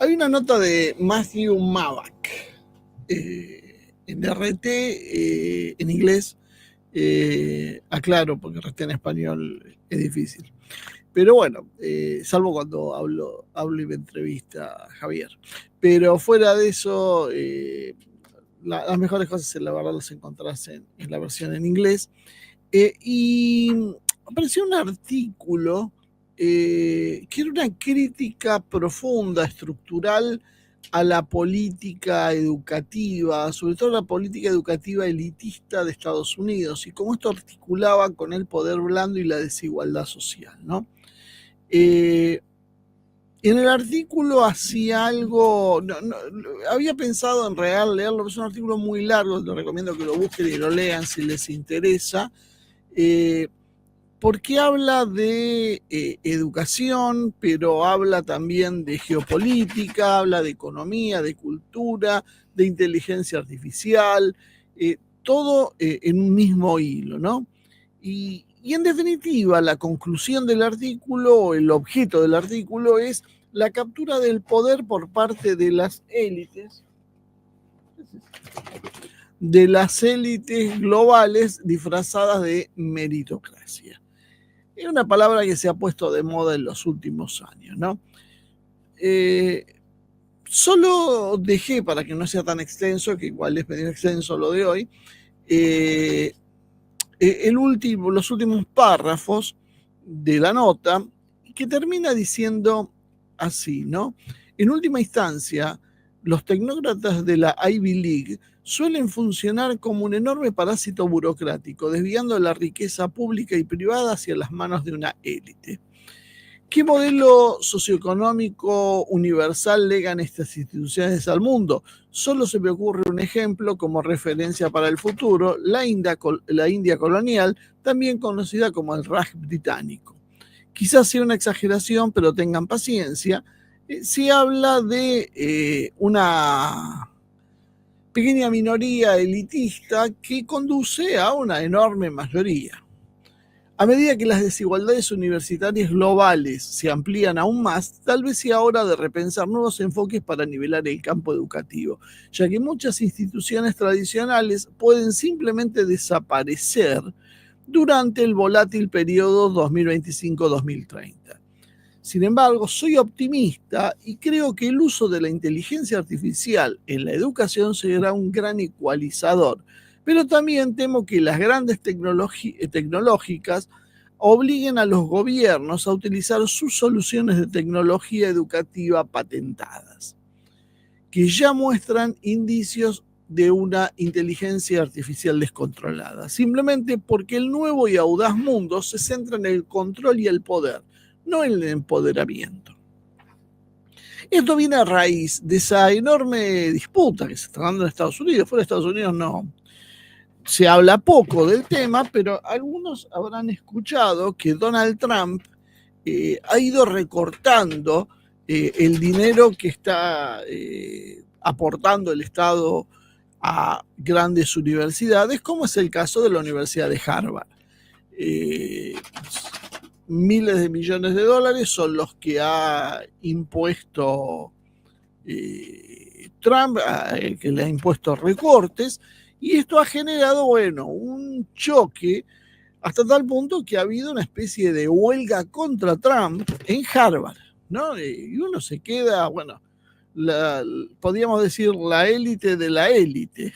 Hay una nota de Matthew Mavak en RT, en inglés, aclaro, porque RT en español es difícil. Pero bueno, salvo cuando hablo y me entrevista a Javier. Pero fuera de eso, las mejores cosas, la verdad, las encontrás en la versión en inglés. Y apareció un artículo que era una crítica profunda, estructural, a la política educativa, sobre todo la política educativa elitista de Estados Unidos, y cómo esto articulaba con el poder blando y la desigualdad social, ¿no? En el artículo hacía algo, había pensado en real leerlo, es un artículo muy largo, les recomiendo que lo busquen y lo lean si les interesa, porque habla de educación, pero habla también de geopolítica, habla de economía, de cultura, de inteligencia artificial, todo en un mismo hilo, ¿no? Y en definitiva, la conclusión del artículo, o el objeto del artículo, es la captura del poder por parte de las élites globales disfrazadas de meritocracia. Es una palabra que se ha puesto de moda en los últimos años, ¿no? Solo dejé, para que no sea tan extenso, que igual es medio extenso lo de hoy, los últimos párrafos de la nota, que termina diciendo así, ¿no? En última instancia, los tecnócratas de la Ivy League suelen funcionar como un enorme parásito burocrático, desviando la riqueza pública y privada hacia las manos de una élite. ¿Qué modelo socioeconómico universal legan estas instituciones al mundo? Solo se me ocurre un ejemplo como referencia para el futuro: la India colonial, también conocida como el Raj británico. Quizás sea una exageración, pero tengan paciencia. Se habla de una pequeña minoría elitista que conduce a una enorme mayoría. A medida que las desigualdades universitarias globales se amplían aún más, tal vez sea hora de repensar nuevos enfoques para nivelar el campo educativo, ya que muchas instituciones tradicionales pueden simplemente desaparecer durante el volátil periodo 2025-2030. Sin embargo, soy optimista y creo que el uso de la inteligencia artificial en la educación será un gran ecualizador, pero también temo que las grandes tecnológicas obliguen a los gobiernos a utilizar sus soluciones de tecnología educativa patentadas, que ya muestran indicios de una inteligencia artificial descontrolada, simplemente porque el nuevo y audaz mundo se centra en el control y el poder, no en el empoderamiento. Esto viene a raíz de esa enorme disputa que se está dando en Estados Unidos. Fuera de Estados Unidos no se habla poco del tema, pero algunos habrán escuchado que Donald Trump ha ido recortando el dinero que está aportando el Estado a grandes universidades, como es el caso de la Universidad de Harvard. Miles de millones de dólares son los que ha impuesto Trump, que le ha impuesto recortes, y esto ha generado, bueno, un choque hasta tal punto que ha habido una especie de huelga contra Trump en Harvard, ¿no? Y uno se queda, bueno, podríamos decir la élite de la élite,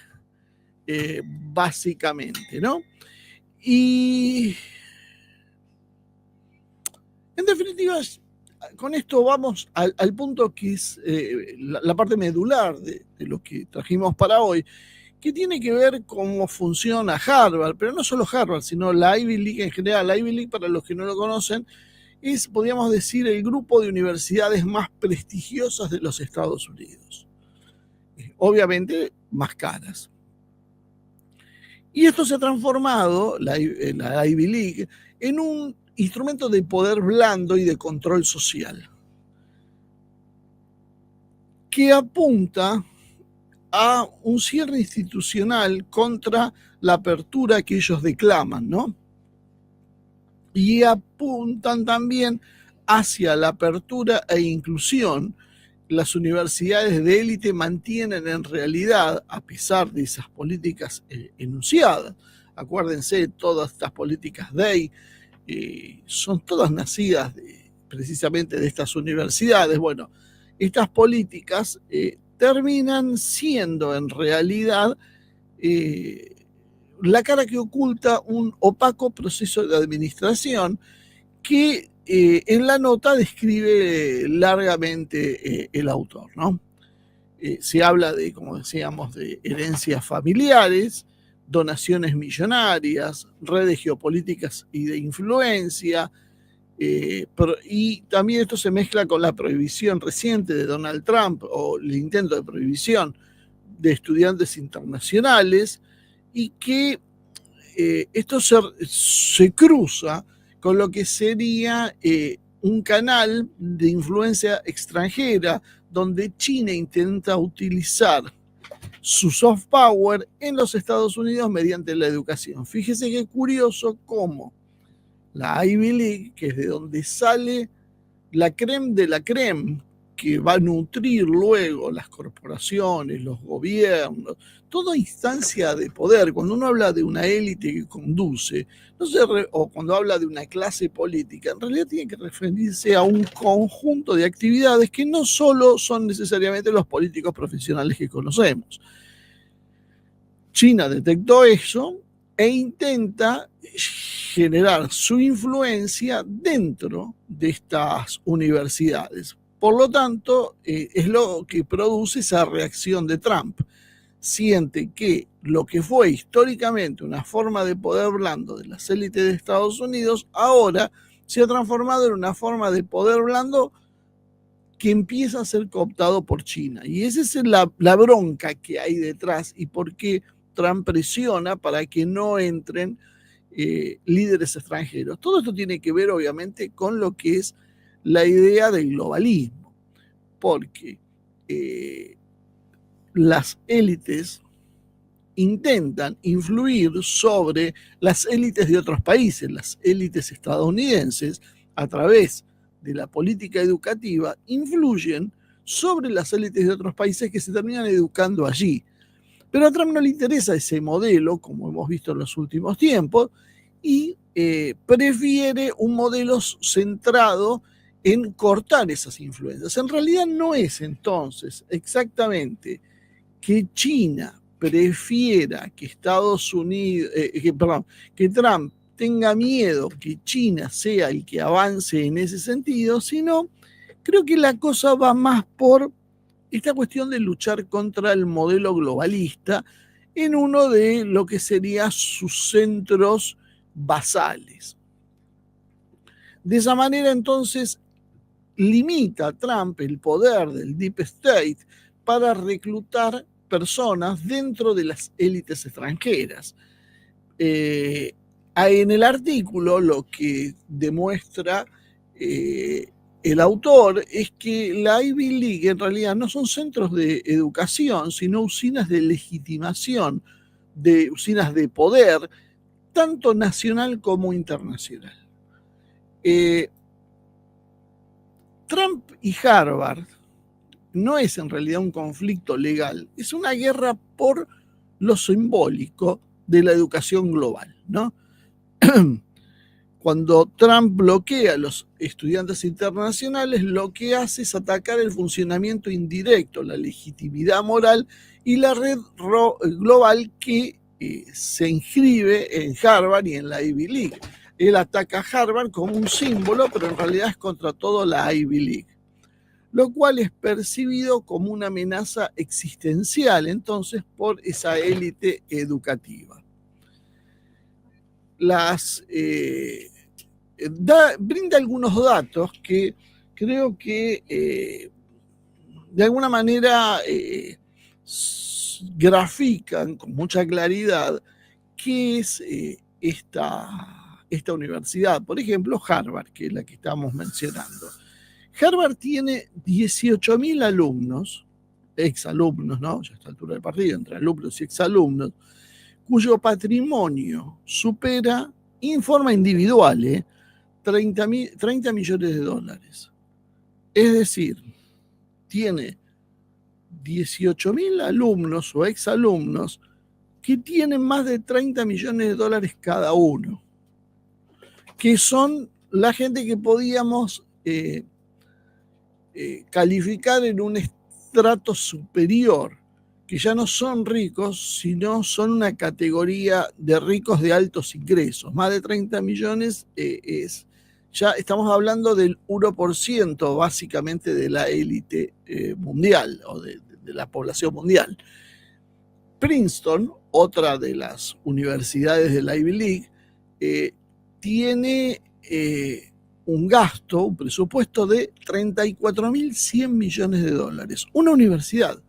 básicamente, ¿no? Y en definitiva, con esto vamos al punto que es la parte medular de lo que trajimos para hoy, que tiene que ver cómo funciona Harvard, pero no solo Harvard, sino la Ivy League en general. La Ivy League, para los que no lo conocen, es, podríamos decir, el grupo de universidades más prestigiosas de los Estados Unidos. Obviamente, más caras. Y esto se ha transformado, la Ivy League, en un instrumento de poder blando y de control social, que apunta a un cierre institucional contra la apertura que ellos declaman, ¿no? Y apuntan también hacia la apertura e inclusión las universidades de élite mantienen en realidad, a pesar de esas políticas enunciadas. Acuérdense, todas estas políticas DEI son todas nacidas precisamente de estas universidades. Bueno, estas políticas terminan siendo en realidad la cara que oculta un opaco proceso de administración que en la nota describe largamente el autor, ¿no? Se habla de, como decíamos, de herencias familiares, donaciones millonarias, redes geopolíticas y de influencia, y también esto se mezcla con la prohibición reciente de Donald Trump o el intento de prohibición de estudiantes internacionales, y que esto se cruza con lo que sería un canal de influencia extranjera donde China intenta utilizar su soft power en los Estados Unidos mediante la educación. Fíjese qué curioso cómo la Ivy League, que es de donde sale la crème de la crème, que va a nutrir luego las corporaciones, los gobiernos, toda instancia de poder. Cuando uno habla de una élite que conduce, o cuando habla de una clase política, en realidad tiene que referirse a un conjunto de actividades que no solo son necesariamente los políticos profesionales que conocemos. China detectó eso e intenta generar su influencia dentro de estas universidades. Por lo tanto, es lo que produce esa reacción de Trump. Siente que lo que fue históricamente una forma de poder blando de las élites de Estados Unidos, ahora se ha transformado en una forma de poder blando que empieza a ser cooptado por China. Y esa es la bronca que hay detrás y por qué Trump presiona para que no entren líderes extranjeros. Todo esto tiene que ver, obviamente, con lo que es la idea del globalismo, porque las élites intentan influir sobre las élites de otros países, las élites estadounidenses, a través de la política educativa, influyen sobre las élites de otros países que se terminan educando allí. Pero a Trump no le interesa ese modelo, como hemos visto en los últimos tiempos, y prefiere un modelo centrado en cortar esas influencias. En realidad no es entonces exactamente que China prefiera que Estados Unidos, que Trump tenga miedo que China sea el que avance en ese sentido, sino creo que la cosa va más por esta cuestión de luchar contra el modelo globalista en uno de lo que serían sus centros basales. De esa manera, entonces, limita Trump el poder del Deep State para reclutar personas dentro de las élites extranjeras. En el artículo lo que demuestra el autor es que la Ivy League en realidad no son centros de educación, sino usinas de legitimación, usinas de poder, tanto nacional como internacional. Trump y Harvard no es en realidad un conflicto legal, es una guerra por lo simbólico de la educación global, ¿no? Cuando Trump bloquea a los estudiantes internacionales, lo que hace es atacar el funcionamiento indirecto, la legitimidad moral y la red global que se inscribe en Harvard y en la Ivy League. Él ataca a Harvard como un símbolo, pero en realidad es contra todo la Ivy League, lo cual es percibido como una amenaza existencial entonces por esa élite educativa. Brinda algunos datos que creo que de alguna manera grafican con mucha claridad qué es esta universidad. Por ejemplo, Harvard, que es la que estamos mencionando. Harvard tiene 18.000 alumnos, exalumnos, ¿no? Ya a esta altura del partido, entre alumnos y exalumnos, cuyo patrimonio supera, en forma individual, 30 millones de dólares. Es decir, tiene 18.000 alumnos o exalumnos que tienen más de 30 millones de dólares cada uno, que son la gente que podíamos calificar en un estrato superior, que ya no son ricos, sino son una categoría de ricos de altos ingresos. Más de 30 millones ya estamos hablando del 1% básicamente de la élite mundial o de la población mundial. Princeton, otra de las universidades de la Ivy League, tiene un gasto, un presupuesto de 34.100 millones de dólares. Una universidad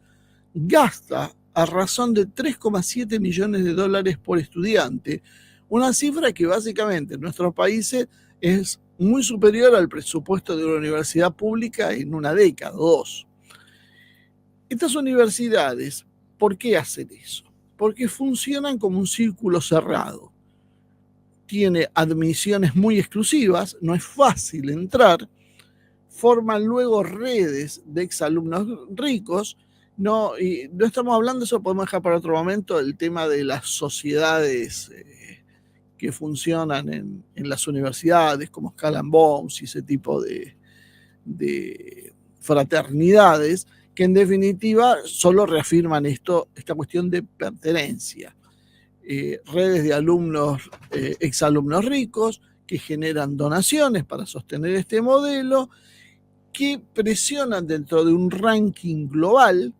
gasta a razón de 3,7 millones de dólares por estudiante, una cifra que básicamente en nuestros países es muy superior al presupuesto de una universidad pública en una década o dos. Estas universidades, ¿por qué hacen eso? Porque funcionan como un círculo cerrado. Tiene admisiones muy exclusivas, no es fácil entrar, forman luego redes de exalumnos ricos, y no estamos hablando, eso podemos dejar para otro momento, el tema de las sociedades que funcionan en las universidades, como Skull and Bones y ese tipo de fraternidades, que en definitiva solo reafirman esta cuestión de pertenencia. Redes de alumnos, exalumnos ricos, que generan donaciones para sostener este modelo, que presionan dentro de un ranking global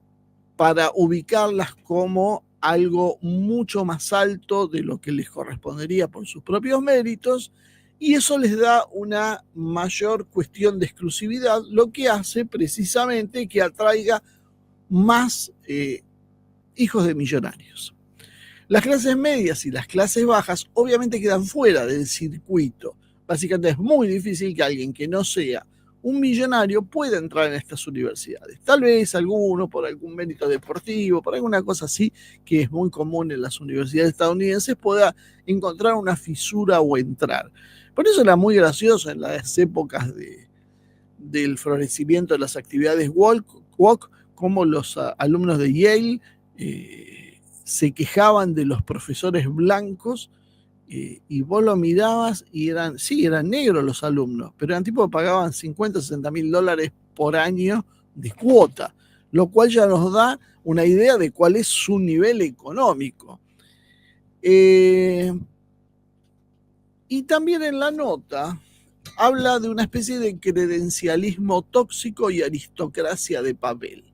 para ubicarlas como algo mucho más alto de lo que les correspondería por sus propios méritos, y eso les da una mayor cuestión de exclusividad, lo que hace precisamente que atraiga más hijos de millonarios. Las clases medias y las clases bajas obviamente quedan fuera del circuito. Básicamente es muy difícil que alguien que no sea un millonario pueda entrar en estas universidades. Tal vez alguno por algún mérito deportivo, por alguna cosa así, que es muy común en las universidades estadounidenses, pueda encontrar una fisura o entrar. Por eso era muy gracioso en las épocas del florecimiento de las actividades woke, como los alumnos de Yale se quejaban de los profesores blancos, y vos lo mirabas y eran negros los alumnos, pero eran tipos que pagaban 50, 60 mil dólares por año de cuota, lo cual ya nos da una idea de cuál es su nivel económico. Y también en la nota habla de una especie de credencialismo tóxico y aristocracia de papel.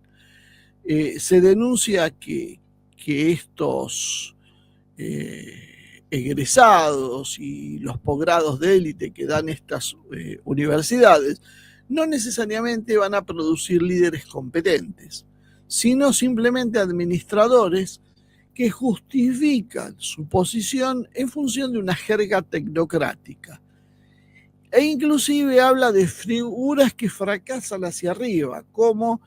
Se denuncia que estos egresados y los posgrados de élite que dan estas universidades no necesariamente van a producir líderes competentes, sino simplemente administradores que justifican su posición en función de una jerga tecnocrática. E inclusive habla de figuras que fracasan hacia arriba, como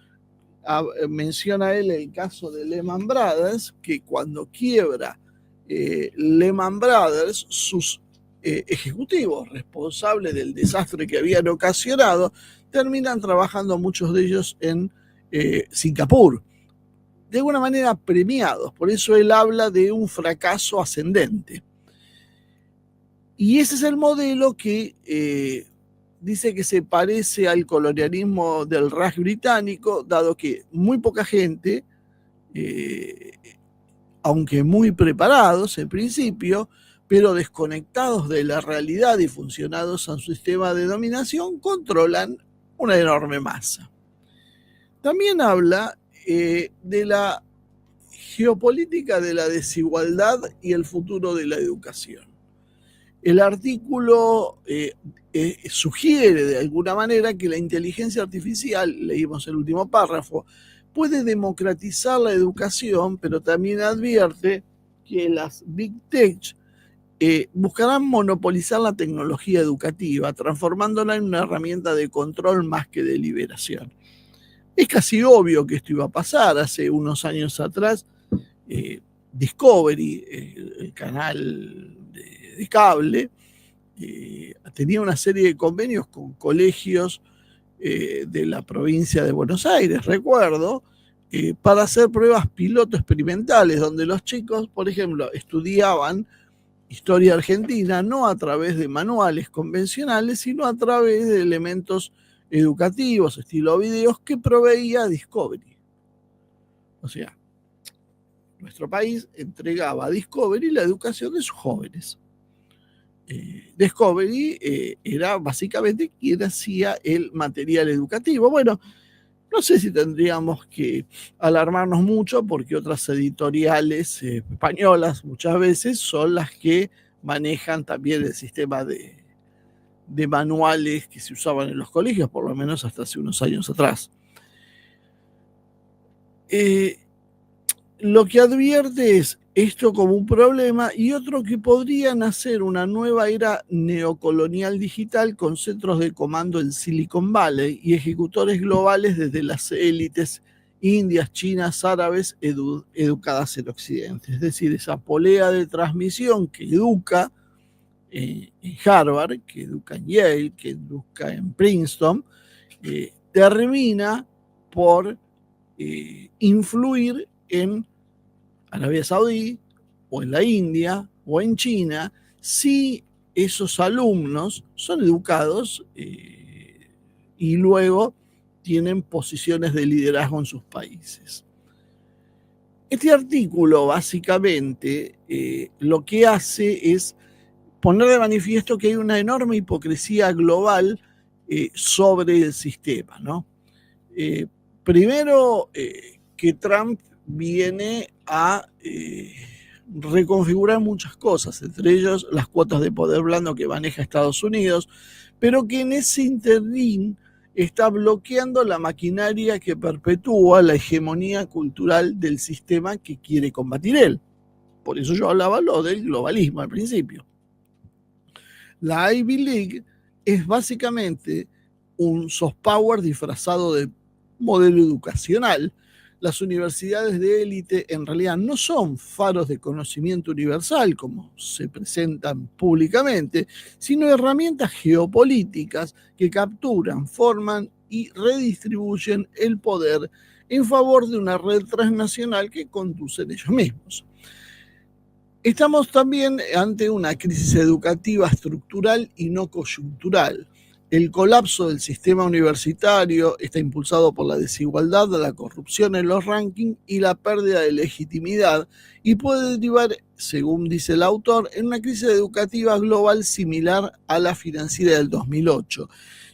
menciona él el caso de Lehman Brothers, que cuando quiebra Lehman Brothers, sus ejecutivos responsables del desastre que habían ocasionado terminan trabajando muchos de ellos en Singapur, de alguna manera premiados. Por eso él habla de un fracaso ascendente. Y ese es el modelo que dice que se parece al colonialismo del Raj británico, dado que muy poca gente, aunque muy preparados en principio, pero desconectados de la realidad y funcionados a un sistema de dominación, controlan una enorme masa. También habla de la geopolítica de la desigualdad y el futuro de la educación. El artículo sugiere de alguna manera que la inteligencia artificial, leímos el último párrafo, puede democratizar la educación, pero también advierte que las Big Tech buscarán monopolizar la tecnología educativa, transformándola en una herramienta de control más que de liberación. Es casi obvio que esto iba a pasar. Hace unos años atrás, Discovery, el canal de cable, tenía una serie de convenios con colegios de la provincia de Buenos Aires, recuerdo, para hacer pruebas piloto experimentales, donde los chicos, por ejemplo, estudiaban historia argentina no a través de manuales convencionales, sino a través de elementos educativos, estilo videos, que proveía Discovery. O sea, nuestro país entregaba a Discovery la educación de sus jóvenes. Discovery era básicamente quien hacía el material educativo. Bueno, no sé si tendríamos que alarmarnos mucho porque otras editoriales españolas muchas veces son las que manejan también el sistema de manuales que se usaban en los colegios, por lo menos hasta hace unos años atrás. Lo que advierte es esto como un problema y otro que podría nacer una nueva era neocolonial digital con centros de comando en Silicon Valley y ejecutores globales desde las élites indias, chinas, árabes, educadas en Occidente. Es decir, esa polea de transmisión que educa en Harvard, que educa en Yale, que educa en Princeton, termina por influir en Arabia Saudí o en la India o en China si esos alumnos son educados y luego tienen posiciones de liderazgo en sus países. Este artículo básicamente lo que hace es poner de manifiesto que hay una enorme hipocresía global sobre el sistema, ¿no? Primero, que Trump viene a reconfigurar muchas cosas, entre ellos las cuotas de poder blando que maneja Estados Unidos, pero que en ese interín está bloqueando la maquinaria que perpetúa la hegemonía cultural del sistema que quiere combatir él. Por eso yo hablaba lo del globalismo al principio. La Ivy League es básicamente un soft power disfrazado de modelo educacional. Las universidades de élite en realidad no son faros de conocimiento universal como se presentan públicamente, sino herramientas geopolíticas que capturan, forman y redistribuyen el poder en favor de una red transnacional que conducen ellos mismos. Estamos también ante una crisis educativa estructural y no coyuntural. El colapso del sistema universitario está impulsado por la desigualdad, la corrupción en los rankings y la pérdida de legitimidad y puede derivar, según dice el autor, en una crisis educativa global similar a la financiera del 2008.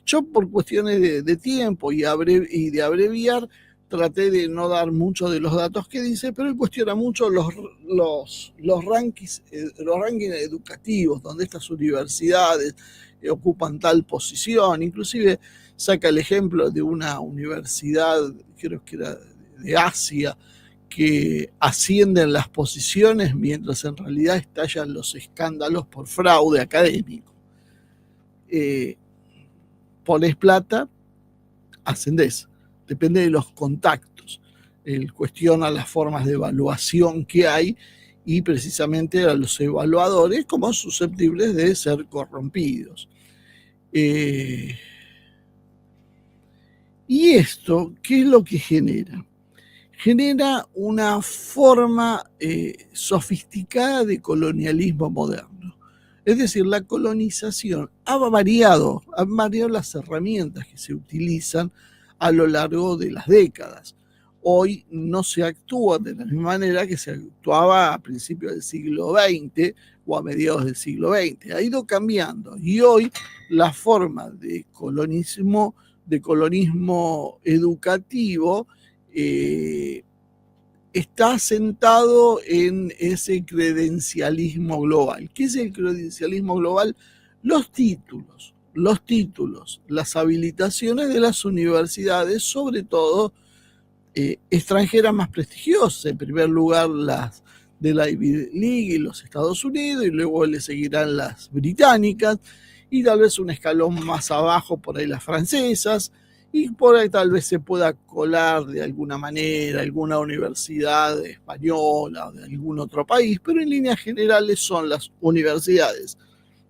Yo, por cuestiones de tiempo y de abreviar, traté de no dar muchos de los datos que dice, pero él cuestiona mucho los rankings educativos, donde estas universidades ocupan tal posición. Inclusive saca el ejemplo de una universidad, creo que era de Asia, que ascienden las posiciones mientras en realidad estallan los escándalos por fraude académico. Pones plata, ascendés. Depende de los contactos. Él cuestiona las formas de evaluación que hay y precisamente a los evaluadores como susceptibles de ser corrompidos. Y esto, ¿qué es lo que genera? Genera una forma sofisticada de colonialismo moderno. Es decir, la colonización ha variado las herramientas que se utilizan a lo largo de las décadas. Hoy no se actúa de la misma manera que se actuaba a principios del siglo XX o a mediados del siglo XX. Ha ido cambiando y hoy la forma de colonismo educativo está sentado en ese credencialismo global. ¿Qué es el credencialismo global? Los títulos, las habilitaciones de las universidades, sobre todo extranjeras más prestigiosas. En primer lugar, las de la Ivy League y los Estados Unidos, y luego le seguirán las británicas, y tal vez un escalón más abajo por ahí las francesas, y por ahí tal vez se pueda colar de alguna manera alguna universidad española o de algún otro país, pero en líneas generales son las universidades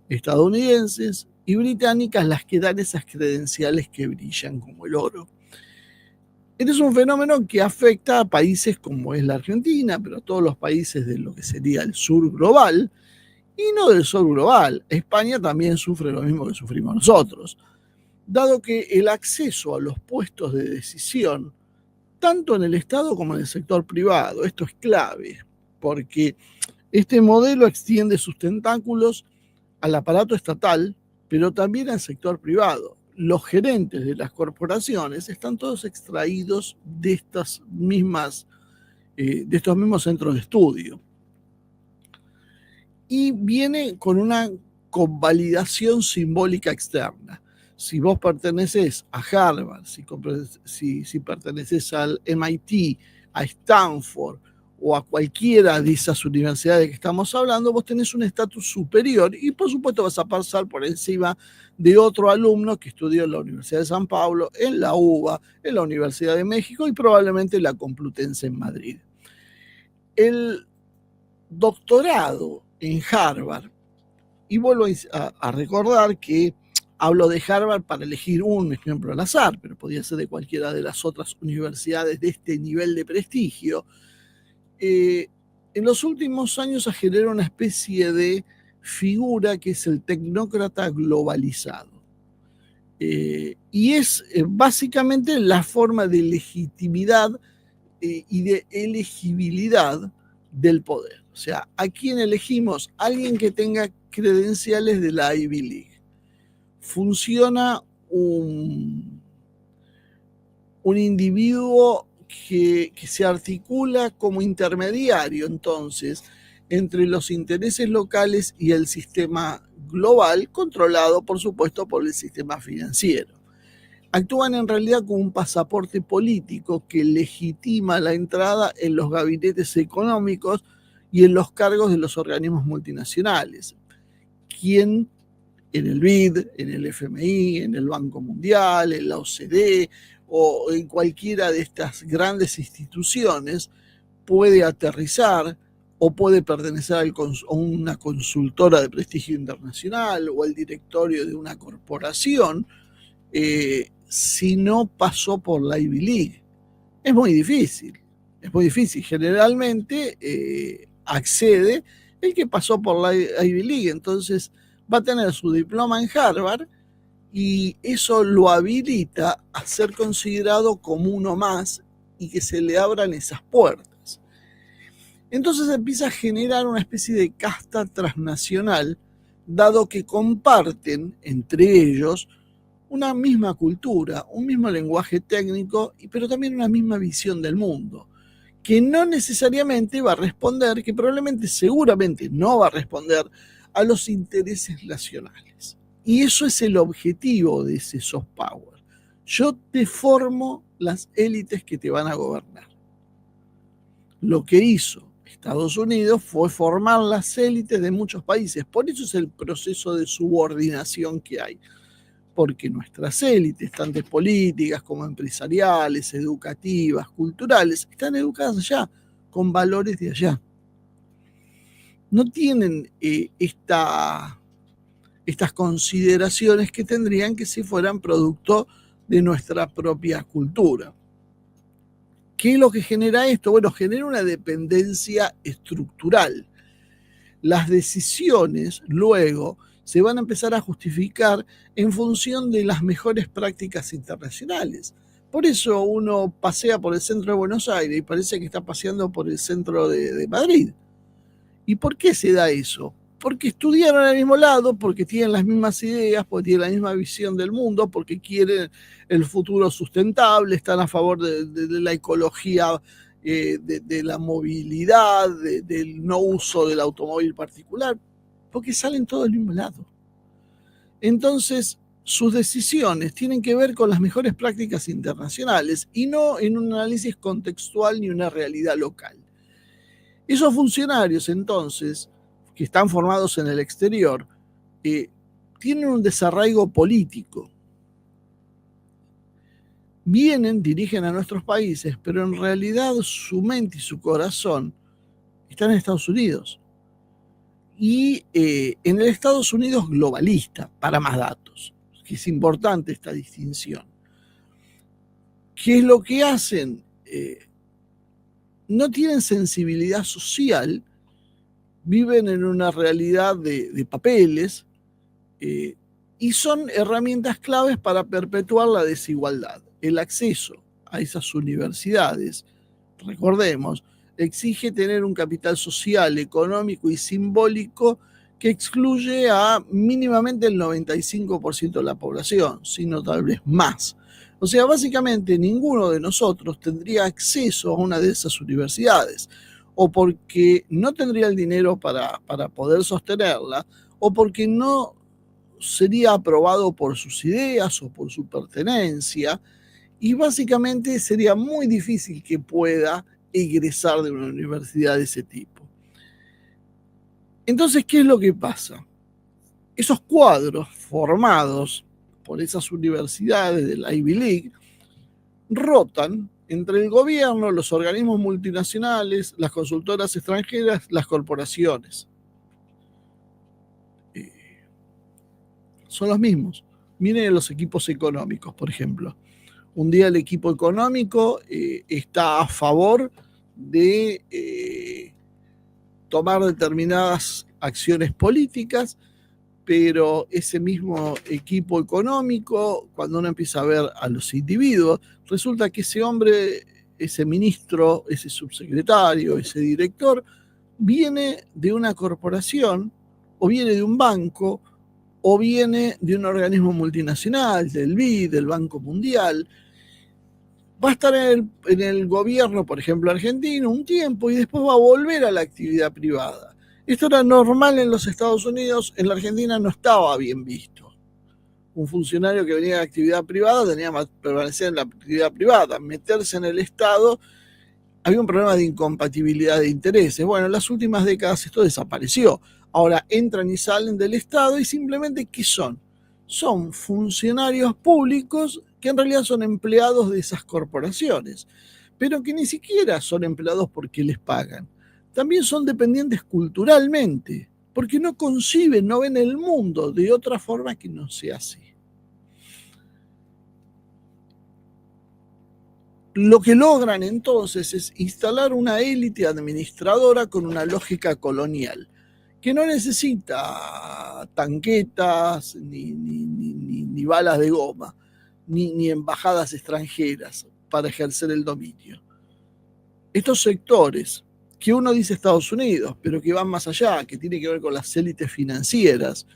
estadounidenses, y británicas las que dan esas credenciales que brillan como el oro. Este es un fenómeno que afecta a países como es la Argentina, pero a todos los países de lo que sería el sur global, y no del sur global. España también sufre lo mismo que sufrimos nosotros, dado que el acceso a los puestos de decisión, tanto en el Estado como en el sector privado, esto es clave, porque este modelo extiende sus tentáculos al aparato estatal, pero también al sector privado. Los gerentes de las corporaciones están todos extraídos de estos mismos centros de estudio. Y viene con una convalidación simbólica externa. Si vos perteneces a Harvard, si perteneces al MIT, a Stanford o a cualquiera de esas universidades que estamos hablando, vos tenés un estatus superior y por supuesto vas a pasar por encima de otro alumno que estudió en la Universidad de San Pablo, en la UBA, en la Universidad de México y probablemente en la Complutense en Madrid. El doctorado en Harvard, y vuelvo a recordar que hablo de Harvard para elegir un ejemplo al azar, pero podría ser de cualquiera de las otras universidades de este nivel de prestigio, en los últimos años ha generado una especie de figura que es el tecnócrata globalizado. Y es básicamente la forma de legitimidad y de elegibilidad del poder. O sea, ¿a quién elegimos? Alguien que tenga credenciales de la Ivy League. Funciona un individuo que se articula como intermediario, entonces, entre los intereses locales y el sistema global, controlado, por supuesto, por el sistema financiero. Actúan en realidad como un pasaporte político que legitima la entrada en los gabinetes económicos y en los cargos de los organismos multinacionales. Quien en el BID, en el FMI, en el Banco Mundial, en la OCDE o en cualquiera de estas grandes instituciones puede aterrizar o puede pertenecer a una consultora de prestigio internacional o al directorio de una corporación, si no pasó por la Ivy League. Es muy difícil. Generalmente accede el que pasó por la Ivy League, entonces va a tener su diploma en Harvard y eso lo habilita a ser considerado como uno más y que se le abran esas puertas. Entonces empieza a generar una especie de casta transnacional, dado que comparten entre ellos una misma cultura, un mismo lenguaje técnico, pero también una misma visión del mundo, que no necesariamente va a responder, que probablemente, seguramente no va a responder a los intereses nacionales. Y eso es el objetivo de ese soft power. Yo te formo las élites que te van a gobernar. Lo que hizo Estados Unidos fue formar las élites de muchos países. Por eso es el proceso de subordinación que hay. Porque nuestras élites, tanto políticas como empresariales, educativas, culturales, están educadas allá, con valores de allá. No tienen estas consideraciones que tendrían que si fueran producto de nuestra propia cultura. ¿Qué es lo que genera esto? Bueno, genera una dependencia estructural. Las decisiones luego se van a empezar a justificar en función de las mejores prácticas internacionales. Por eso uno pasea por el centro de Buenos Aires y parece que está paseando por el centro de Madrid. ¿Y por qué se da eso? Porque estudiaron al mismo lado, porque tienen las mismas ideas, porque tienen la misma visión del mundo, porque quieren el futuro sustentable, están a favor de la ecología, de la movilidad, del no uso del automóvil particular, porque salen todos del mismo lado. Entonces, sus decisiones tienen que ver con las mejores prácticas internacionales y no en un análisis contextual ni una realidad local. Esos funcionarios, entonces, que están formados en el exterior, tienen un desarraigo político. Vienen, dirigen a nuestros países, pero en realidad su mente y su corazón están en Estados Unidos. y en el Estados Unidos globalista, para más datos, que es importante esta distinción. ¿Qué es lo que hacen? No tienen sensibilidad social, viven en una realidad de papeles y son herramientas claves para perpetuar la desigualdad. El acceso a esas universidades, recordemos, exige tener un capital social, económico y simbólico que excluye a mínimamente el 95% de la población, sino tal vez más. O sea, básicamente ninguno de nosotros tendría acceso a una de esas universidades, o porque no tendría el dinero para poder sostenerla, o porque no sería aprobado por sus ideas o por su pertenencia, y básicamente sería muy difícil que pueda egresar de una universidad de ese tipo. Entonces, ¿qué es lo que pasa? Esos cuadros formados por esas universidades de la Ivy League rotan entre el gobierno, los organismos multinacionales, las consultoras extranjeras, las corporaciones. Son los mismos. Miren los equipos económicos, por ejemplo. Un día el equipo económico está a favor de tomar determinadas acciones políticas, pero ese mismo equipo económico, cuando uno empieza a ver a los individuos, resulta que ese hombre, ese ministro, ese subsecretario, ese director, viene de una corporación o viene de un banco o viene de un organismo multinacional, del BID, del Banco Mundial. Va a estar en el gobierno, por ejemplo, argentino, un tiempo y después va a volver a la actividad privada. Esto era normal en los Estados Unidos, en la Argentina no estaba bien visto. Un funcionario que venía de la actividad privada tenía que permanecer en la actividad privada, meterse en el Estado, había un problema de incompatibilidad de intereses. Bueno, en las últimas décadas esto desapareció. Ahora entran y salen del Estado y simplemente, ¿qué son? Son funcionarios públicos que en realidad son empleados de esas corporaciones, pero que ni siquiera son empleados porque les pagan. También son dependientes culturalmente, porque no conciben, no ven el mundo de otra forma que no sea así. Lo que logran entonces es instalar una élite administradora con una lógica colonial, que no necesita tanquetas, ni balas de goma, ni embajadas extranjeras para ejercer el dominio. Estos sectores, que uno dice Estados Unidos, pero que van más allá, que tiene que ver con las élites financieras,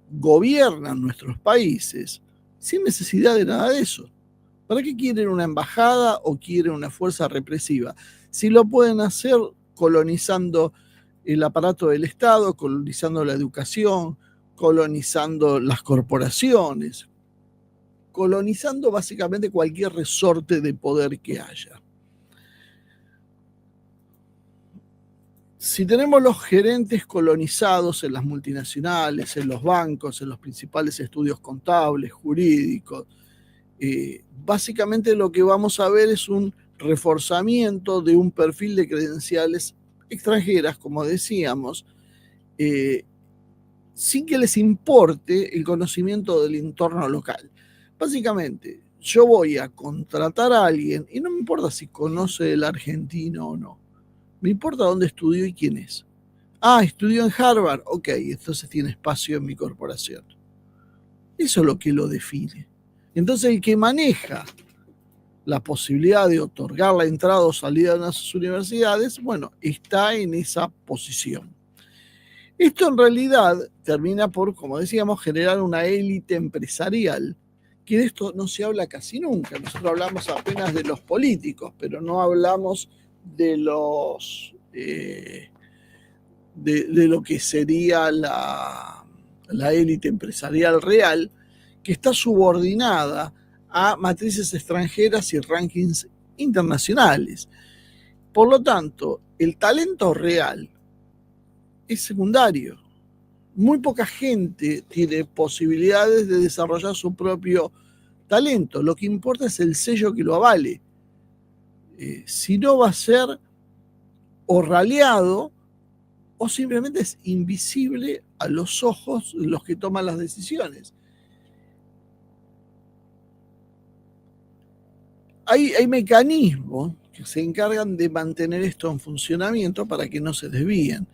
gobiernan nuestros países sin necesidad de nada de eso. ¿Para qué quieren una embajada o quieren una fuerza represiva? Si lo pueden hacer colonizando el aparato del Estado, colonizando la educación, colonizando las corporaciones, colonizando básicamente cualquier resorte de poder que haya. Si tenemos los gerentes colonizados en las multinacionales, en los bancos, en los principales estudios contables, jurídicos, básicamente lo que vamos a ver es un reforzamiento de un perfil de credenciales extranjeras, como decíamos, sin que les importe el conocimiento del entorno local. Básicamente, yo voy a contratar a alguien y no me importa si conoce el argentino o no. Me importa dónde estudió y quién es. Ah, estudió en Harvard. Ok, entonces tiene espacio en mi corporación. Eso es lo que lo define. Entonces el que maneja la posibilidad de otorgar la entrada o salida de las universidades, bueno, está en esa posición. Esto en realidad termina por, como decíamos, generar una élite empresarial, que de esto no se habla casi nunca. Nosotros hablamos apenas de los políticos, pero no hablamos de los de lo que sería la élite empresarial real, que está subordinada a matrices extranjeras y rankings internacionales. Por lo tanto, el talento real es secundario. Muy poca gente tiene posibilidades de desarrollar su propio talento. Lo que importa es el sello que lo avale. Si no, va a ser o raleado o simplemente es invisible a los ojos de los que toman las decisiones. Hay mecanismos que se encargan de mantener esto en funcionamiento para que no se desvíen.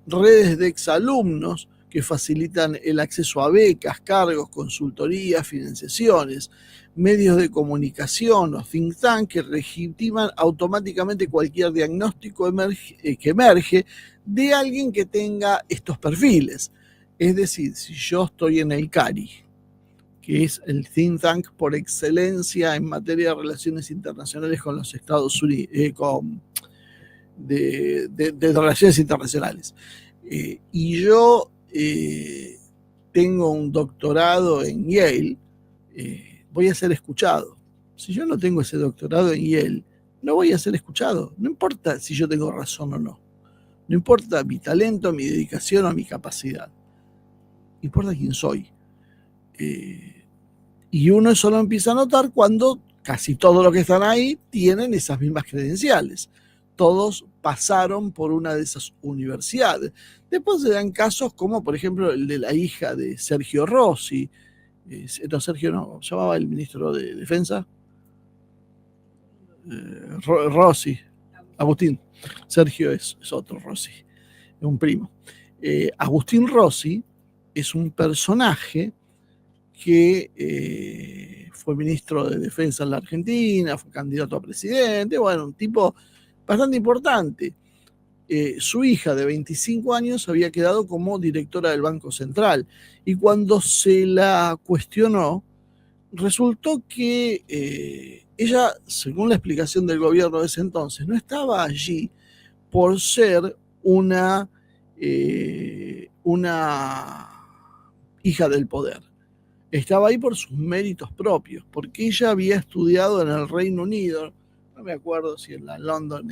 Redes de exalumnos que facilitan el acceso a becas, cargos, consultorías, financiaciones, medios de comunicación o think tank que legitiman automáticamente cualquier diagnóstico que emerge de alguien que tenga estos perfiles. Es decir, si yo estoy en el CARI, que es el think tank por excelencia en materia de relaciones internacionales con los Estados Unidos, de relaciones internacionales. Y yo tengo un doctorado en Yale, voy a ser escuchado. Si yo no tengo ese doctorado en Yale, no voy a ser escuchado. No importa si yo tengo razón o no. No importa mi talento, mi dedicación o mi capacidad. Importa quién soy. Y uno eso lo empieza a notar cuando casi todos los que están ahí tienen esas mismas credenciales. Todos pasaron por una de esas universidades. Después se dan casos como, por ejemplo, el de la hija de Sergio Rossi. Sergio no, llamaba el ministro de Defensa. Rossi, Agustín. Sergio es otro Rossi, es un primo. Agustín Rossi es un personaje que fue ministro de Defensa en la Argentina, fue candidato a presidente, bueno, un tipo bastante importante. Su hija de 25 años había quedado como directora del Banco Central y cuando se la cuestionó, resultó que ella, según la explicación del gobierno de ese entonces, no estaba allí por ser una hija del poder. Estaba ahí por sus méritos propios, porque ella había estudiado en el Reino Unido, no me acuerdo si en la London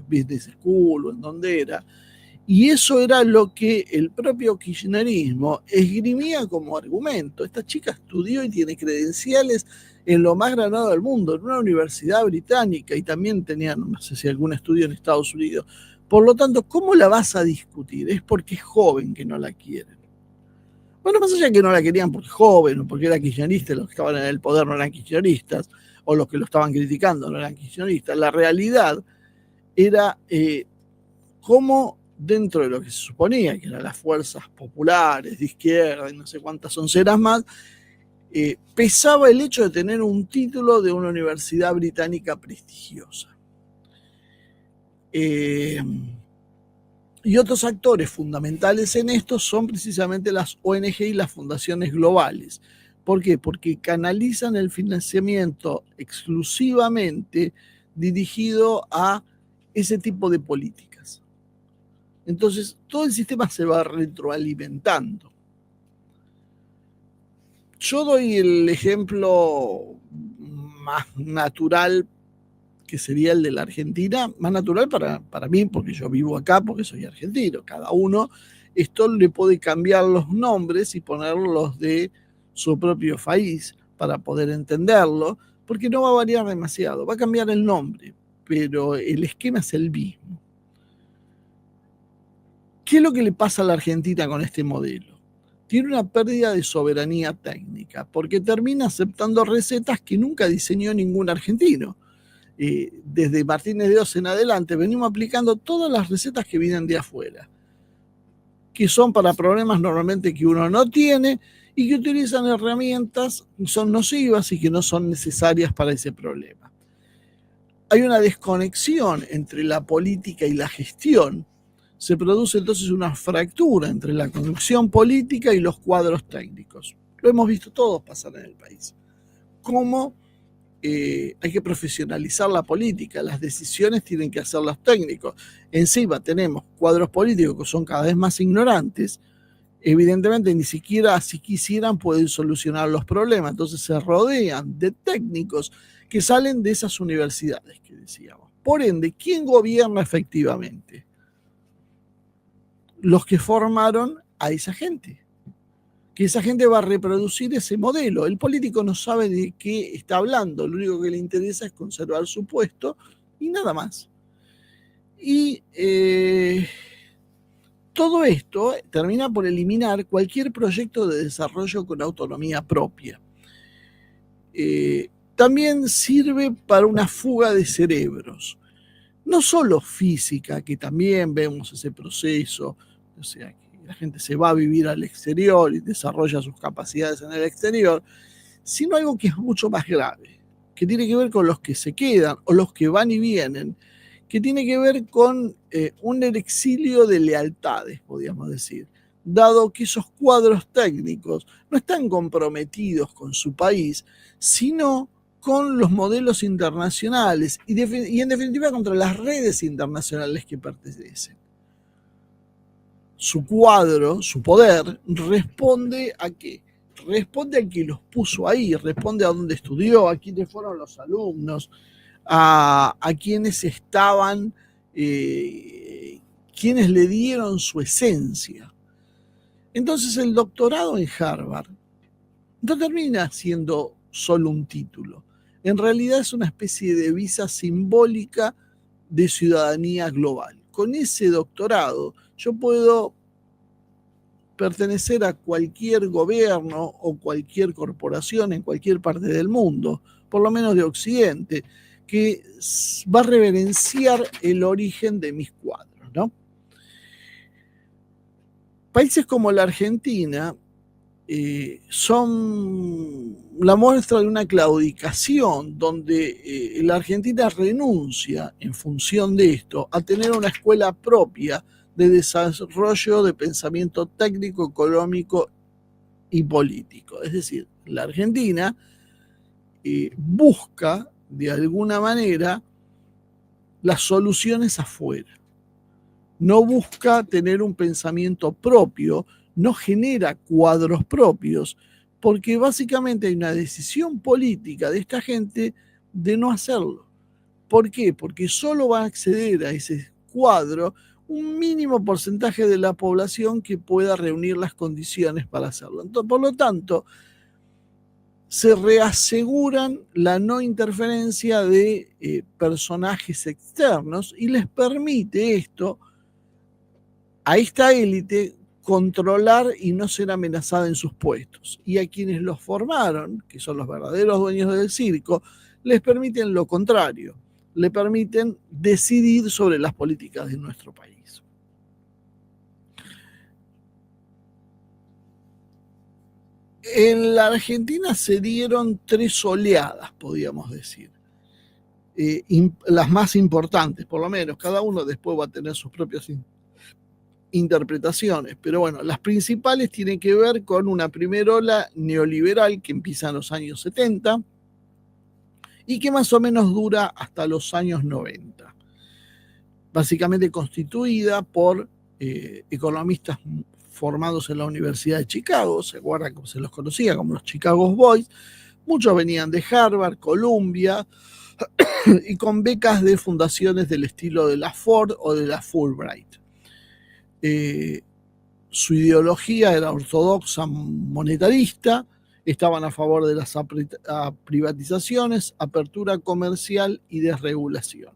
Business School o en donde era, y eso era lo que el propio kirchnerismo esgrimía como argumento. Esta chica estudió y tiene credenciales en lo más granado del mundo, en una universidad británica, y también tenía, no sé si algún estudio en Estados Unidos. Por lo tanto, ¿cómo la vas a discutir? Es porque es joven que no la quieren. Bueno, más allá de que no la querían porque es joven o porque era kirchnerista, los que estaban en el poder no eran kirchneristas, o los que lo estaban criticando no eran kirchneristas, la realidad era cómo dentro de lo que se suponía que eran las fuerzas populares de izquierda y no sé cuántas onceras más, pesaba el hecho de tener un título de una universidad británica prestigiosa. Y otros actores fundamentales en esto son precisamente las ONG y las fundaciones globales. ¿Por qué? Porque canalizan el financiamiento exclusivamente dirigido a ese tipo de políticas. Entonces, todo el sistema se va retroalimentando. Yo doy el ejemplo más natural, que sería el de la Argentina, más natural para mí, porque yo vivo acá, porque soy argentino. Cada uno, esto le puede cambiar los nombres y ponerlos de su propio país para poder entenderlo, porque no va a variar demasiado, va a cambiar el nombre, pero el esquema es el mismo. ¿Qué es lo que le pasa a la Argentina con este modelo? Tiene una pérdida de soberanía técnica, porque termina aceptando recetas que nunca diseñó ningún argentino. Desde Martínez de Oz en adelante venimos aplicando todas las recetas que vienen de afuera, que son para problemas normalmente que uno no tiene y que utilizan herramientas que son nocivas y que no son necesarias para ese problema. Hay una desconexión entre la política y la gestión. Se produce entonces una fractura entre la conducción política y los cuadros técnicos. Lo hemos visto todos pasar en el país. Cómo hay que profesionalizar la política, las decisiones tienen que hacer los técnicos. Encima tenemos cuadros políticos que son cada vez más ignorantes, evidentemente ni siquiera si quisieran pueden solucionar los problemas, entonces se rodean de técnicos que salen de esas universidades que decíamos. Por ende, ¿quién gobierna efectivamente? Los que formaron a esa gente. Que esa gente va a reproducir ese modelo. El político no sabe de qué está hablando, lo único que le interesa es conservar su puesto y nada más. Y todo esto termina por eliminar cualquier proyecto de desarrollo con autonomía propia. También sirve para una fuga de cerebros, no solo física, que también vemos ese proceso, o sea, que la gente se va a vivir al exterior y desarrolla sus capacidades en el exterior, sino algo que es mucho más grave, que tiene que ver con los que se quedan o los que van y vienen, que tiene que ver con un exilio de lealtades, podríamos decir, dado que esos cuadros técnicos no están comprometidos con su país, sino con los modelos internacionales y en definitiva contra las redes internacionales que pertenecen. Su cuadro, su poder, responde a qué? Responde al que los puso ahí, responde a dónde estudió, a quiénes fueron los alumnos, a quienes estaban, quienes le dieron su esencia. Entonces el doctorado en Harvard no termina siendo solo un título. En realidad es una especie de visa simbólica de ciudadanía global. Con ese doctorado yo puedo pertenecer a cualquier gobierno o cualquier corporación en cualquier parte del mundo, por lo menos de Occidente, que va a reverenciar el origen de mis cuadros, ¿no? Países como la Argentina son la muestra de una claudicación donde la Argentina renuncia en función de esto a tener una escuela propia de desarrollo de pensamiento técnico, económico y político. Es decir, la Argentina busca de alguna manera las soluciones afuera. No busca tener un pensamiento propio, no genera cuadros propios, porque básicamente hay una decisión política de esta gente de no hacerlo. ¿Por qué? Porque solo va a acceder a ese cuadro un mínimo porcentaje de la población que pueda reunir las condiciones para hacerlo. Entonces, por lo tanto, se reaseguran la no interferencia de personajes externos y les permite esto a esta élite controlar y no ser amenazada en sus puestos. Y a quienes los formaron, que son los verdaderos dueños del circo, les permiten lo contrario, le permiten decidir sobre las políticas de nuestro país. En la Argentina se dieron 3 oleadas, podríamos decir. Las más importantes, por lo menos, cada uno después va a tener sus propias interpretaciones, pero bueno, las principales tienen que ver con una primera ola neoliberal que empieza en los años 70 y que más o menos dura hasta los años 90, básicamente constituida por economistas formados en la Universidad de Chicago, se acuerdan cómo se los conocía como los Chicago Boys, muchos venían de Harvard, Columbia, y con becas de fundaciones del estilo de la Ford o de la Fulbright. Su ideología era ortodoxa monetarista, estaban a favor de las privatizaciones, apertura comercial y desregulación.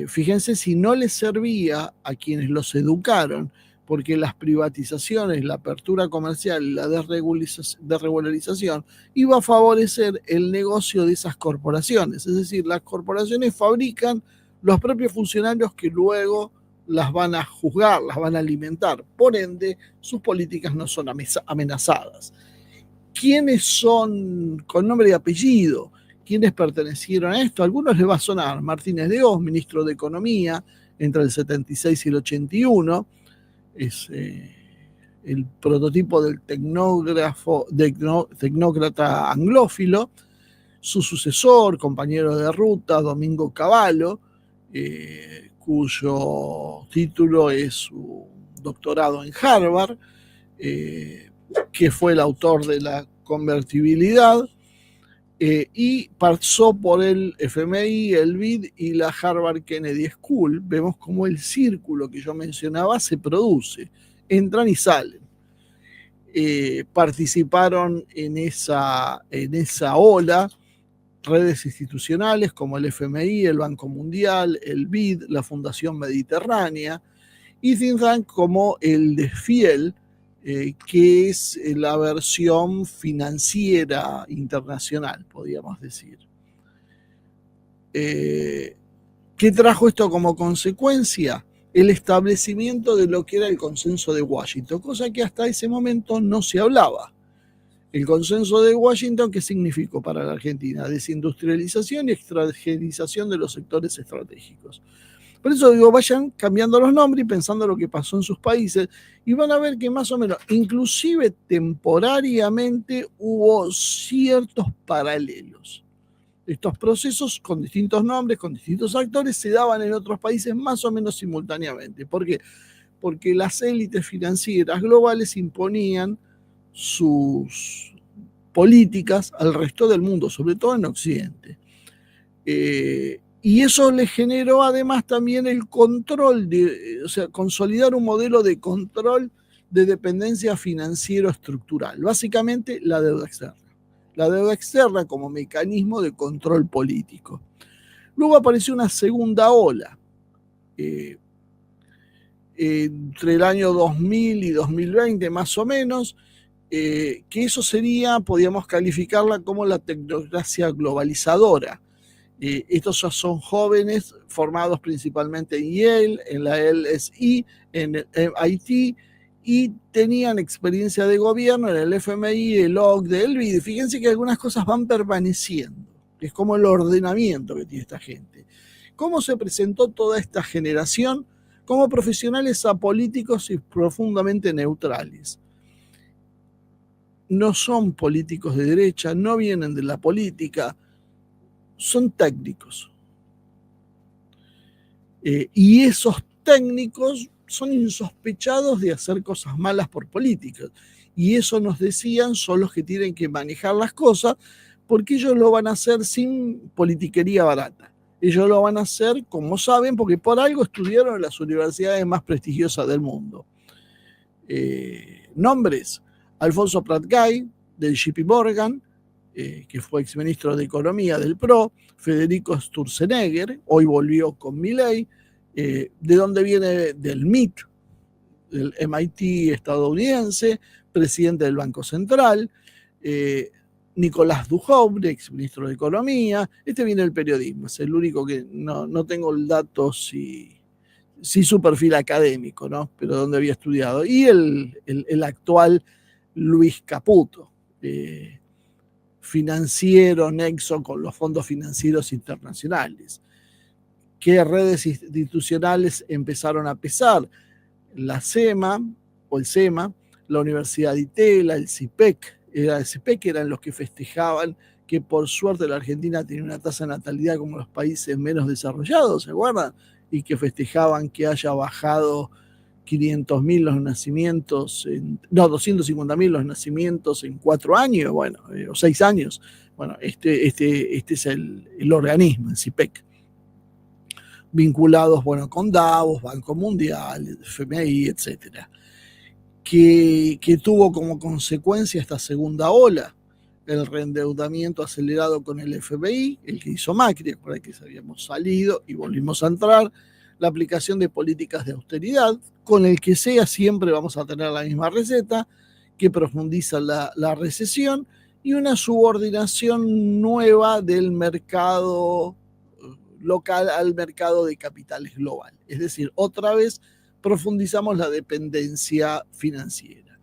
Fíjense si no les servía a quienes los educaron, porque las privatizaciones, la apertura comercial y la desregularización iba a favorecer el negocio de esas corporaciones. Es decir, las corporaciones fabrican los propios funcionarios que luego las van a juzgar, las van a alimentar. Por ende, sus políticas no son amenazadas. ¿Quiénes son con nombre y apellido? ¿Quiénes pertenecieron a esto? A algunos les va a sonar. Martínez de Hoz, ministro de Economía entre el 76 y el 81. Es el prototipo del tecnócrata anglófilo. Su sucesor, compañero de ruta, Domingo Cavallo, cuyo título es un doctorado en Harvard, que fue el autor de la convertibilidad, y pasó por el FMI, el BID y la Harvard Kennedy School. Vemos cómo el círculo que yo mencionaba se produce, entran y salen. Participaron en esa ola redes institucionales como el FMI, el Banco Mundial, el BID, la Fundación Mediterránea, y think tank como el de Fiel, que es la versión financiera internacional, podríamos decir. ¿Qué trajo esto como consecuencia? El establecimiento de lo que era el consenso de Washington, cosa que hasta ese momento no se hablaba. El consenso de Washington, ¿qué significó para la Argentina? Desindustrialización y extranjerización de los sectores estratégicos. Por eso digo, vayan cambiando los nombres y pensando lo que pasó en sus países y van a ver que más o menos, inclusive temporariamente, hubo ciertos paralelos. Estos procesos con distintos nombres, con distintos actores, se daban en otros países más o menos simultáneamente. ¿Por qué? Porque las élites financieras globales imponían sus políticas al resto del mundo, sobre todo en Occidente. Y eso le generó además también el control, o sea, consolidar un modelo de control de dependencia financiero estructural, básicamente la deuda externa. La deuda externa como mecanismo de control político. Luego apareció una segunda ola. Entre el año 2000 y 2020 más o menos, que eso sería, podríamos calificarla como la tecnocracia globalizadora. Estos son jóvenes formados principalmente en Yale, en la LSI, en el MIT, y tenían experiencia de gobierno en el FMI, el OCDE, el BID. Fíjense que algunas cosas van permaneciendo, es como el ordenamiento que tiene esta gente. ¿Cómo se presentó toda esta generación? Como profesionales apolíticos y profundamente neutrales. No son políticos de derecha, no vienen de la política, son técnicos. Y esos técnicos son insospechados de hacer cosas malas por políticos. Y eso nos decían, son los que tienen que manejar las cosas, porque ellos lo van a hacer sin politiquería barata. Ellos lo van a hacer, como saben, porque por algo estudiaron en las universidades más prestigiosas del mundo. Nombres: Alfonso Prat-Gay, del JP Morgan, que fue exministro de Economía del PRO, Federico Sturzenegger, hoy volvió con Milei, de dónde viene del MIT, del MIT estadounidense, presidente del Banco Central, Nicolás Duhovne, exministro de Economía. Este viene del periodismo, es el único que no tengo el dato si su perfil académico, ¿no? Pero dónde había estudiado. Y el actual Luis Caputo, financiero, nexo con los fondos financieros internacionales. ¿Qué redes institucionales empezaron a pesar? La SEMA o el SEMA, la Universidad de Itela, el CIPEC. El CIPEC eran los que festejaban que por suerte la Argentina tenía una tasa de natalidad como los países menos desarrollados, ¿se acuerdan? Y que festejaban que haya bajado 500.000 los nacimientos, 250.000 los nacimientos en 4 años, bueno, o 6 años. Bueno, este es el organismo, el CIPEC. Vinculados, bueno, con Davos, Banco Mundial, FMI, etcétera. Que tuvo como consecuencia esta segunda ola, el reendeudamiento acelerado con el FMI, el que hizo Macri, por que habíamos salido y volvimos a entrar, la aplicación de políticas de austeridad, con el que sea siempre vamos a tener la misma receta, que profundiza la recesión, y una subordinación nueva del mercado local al mercado de capitales global. Es decir, otra vez profundizamos la dependencia financiera.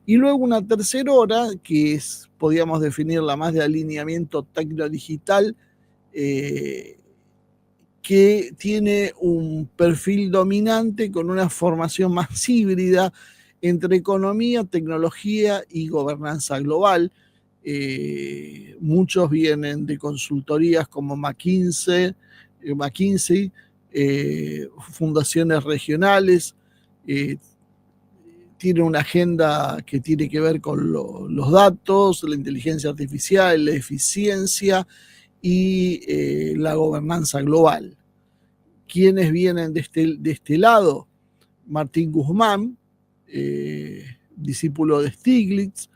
Y luego una tercera hora, que es, podríamos definirla más de alineamiento tecnodigital, que tiene un perfil dominante con una formación más híbrida entre economía, tecnología y gobernanza global. Muchos vienen de consultorías como McKinsey, fundaciones regionales, tiene una agenda que tiene que ver con los datos, la inteligencia artificial, la eficiencia y la gobernanza global. ¿Quiénes vienen de este lado? Martín Guzmán, discípulo de Stiglitz,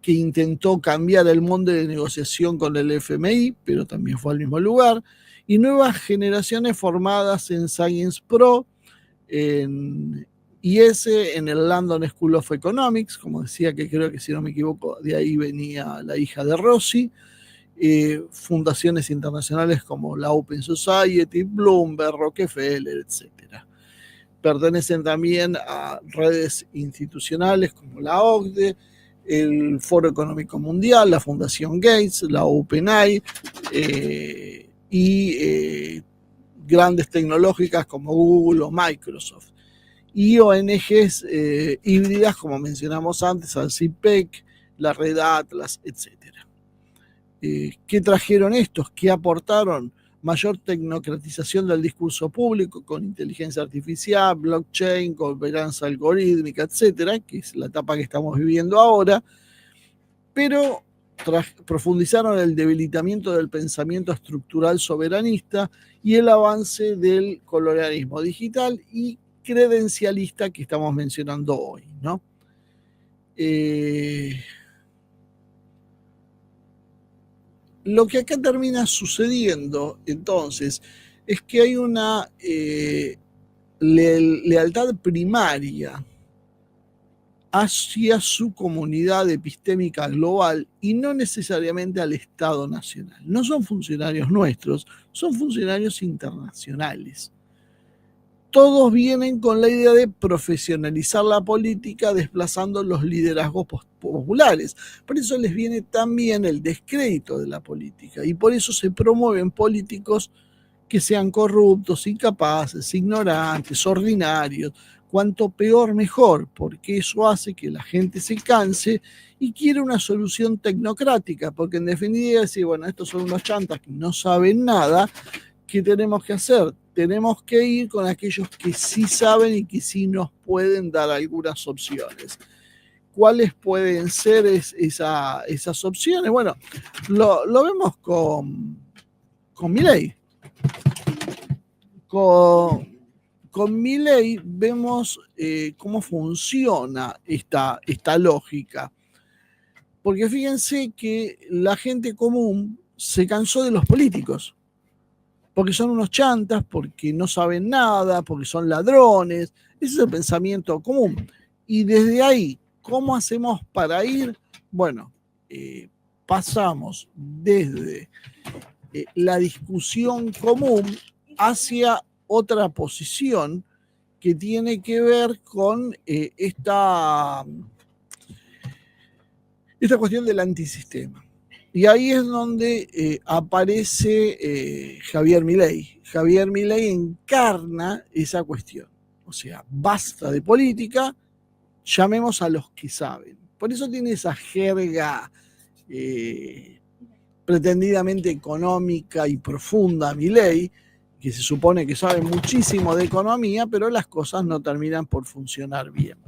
que intentó cambiar el molde de negociación con el FMI, pero también fue al mismo lugar, y nuevas generaciones formadas en Science Pro, en IS, en el London School of Economics, como decía, que creo que si no me equivoco, de ahí venía la hija de Rossi, fundaciones internacionales como la Open Society, Bloomberg, Rockefeller, etc. Pertenecen también a redes institucionales como la OCDE, el Foro Económico Mundial, la Fundación Gates, la OpenAI y grandes tecnológicas como Google o Microsoft. Y ONGs híbridas, como mencionamos antes, al CIPEC, la Red Atlas, etc. ¿Qué trajeron estos? ¿Qué aportaron? Mayor tecnocratización del discurso público con inteligencia artificial, blockchain, gobernanza algorítmica, etcétera, que es la etapa que estamos viviendo ahora, pero profundizaron el debilitamiento del pensamiento estructural soberanista y el avance del colonialismo digital y credencialista que estamos mencionando hoy, ¿no? Lo que acá termina sucediendo, entonces, es que hay una lealtad primaria hacia su comunidad epistémica global y no necesariamente al Estado nacional. No son funcionarios nuestros, son funcionarios internacionales. Todos vienen con la idea de profesionalizar la política desplazando los liderazgos populares. Por eso les viene también el descrédito de la política y por eso se promueven políticos que sean corruptos, incapaces, ignorantes, ordinarios. Cuanto peor, mejor, porque eso hace que la gente se canse y quiere una solución tecnocrática, porque en definitiva decir, bueno, estos son unos chantas que no saben nada, ¿qué tenemos que hacer? Tenemos que ir con aquellos que sí saben y que sí nos pueden dar algunas opciones. ¿Cuáles pueden ser esas opciones? Bueno, lo vemos con Milei. Con Milei vemos cómo funciona esta lógica. Porque fíjense que la gente común se cansó de los políticos. Porque son unos chantas, porque no saben nada, porque son ladrones. Ese es el pensamiento común. Y desde ahí, ¿cómo hacemos para ir? Bueno, pasamos desde la discusión común hacia otra posición que tiene que ver con esta cuestión del antisistema. Y ahí es donde aparece Javier Milei. Javier Milei encarna esa cuestión. O sea, basta de política, llamemos a los que saben. Por eso tiene esa jerga pretendidamente económica y profunda Milei, que se supone que sabe muchísimo de economía, pero las cosas no terminan por funcionar bien.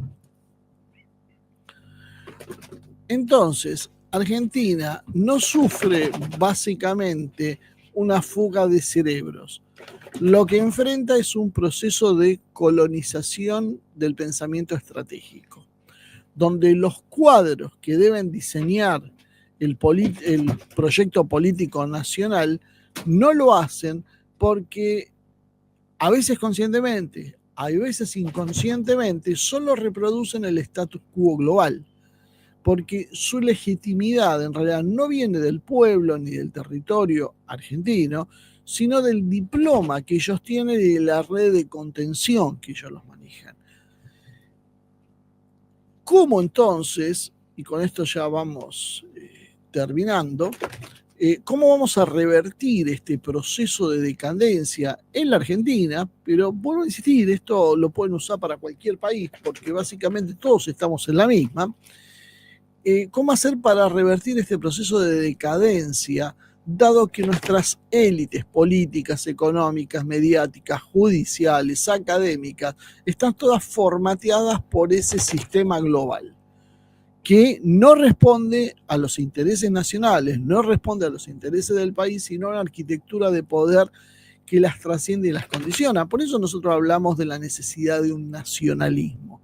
Entonces, Argentina no sufre básicamente una fuga de cerebros. Lo que enfrenta es un proceso de colonización del pensamiento estratégico, donde los cuadros que deben diseñar el proyecto político nacional no lo hacen porque a veces conscientemente, a veces inconscientemente, solo reproducen el status quo global. Porque su legitimidad en realidad no viene del pueblo ni del territorio argentino, sino del diploma que ellos tienen y de la red de contención que ellos los manejan. ¿Cómo entonces, y con esto ya vamos terminando, cómo vamos a revertir este proceso de decadencia en la Argentina? Pero vuelvo a insistir, esto lo pueden usar para cualquier país, porque básicamente todos estamos en la misma. ¿Cómo hacer para revertir este proceso de decadencia, dado que nuestras élites políticas, económicas, mediáticas, judiciales, académicas, están todas formateadas por ese sistema global, que no responde a los intereses nacionales, no responde a los intereses del país, sino a una arquitectura de poder que las trasciende y las condiciona? Por eso nosotros hablamos de la necesidad de un nacionalismo.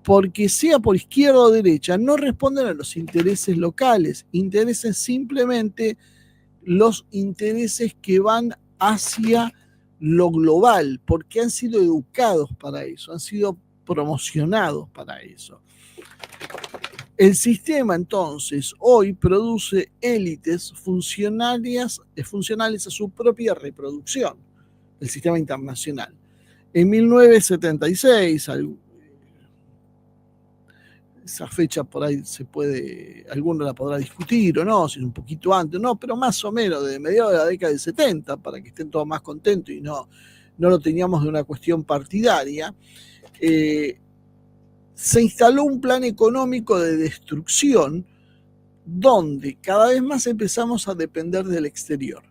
Porque sea por izquierda o derecha, no responden a los intereses locales, intereses simplemente los intereses que van hacia lo global, porque han sido educados para eso, han sido promocionados para eso. El sistema entonces hoy produce élites funcionales a su propia reproducción, el sistema internacional. En 1976, esa fecha por ahí alguno la podrá discutir o no, si es un poquito antes, no, pero más o menos de mediados de la década del 70, para que estén todos más contentos y no lo teníamos de una cuestión partidaria, se instaló un plan económico de destrucción donde cada vez más empezamos a depender del exterior.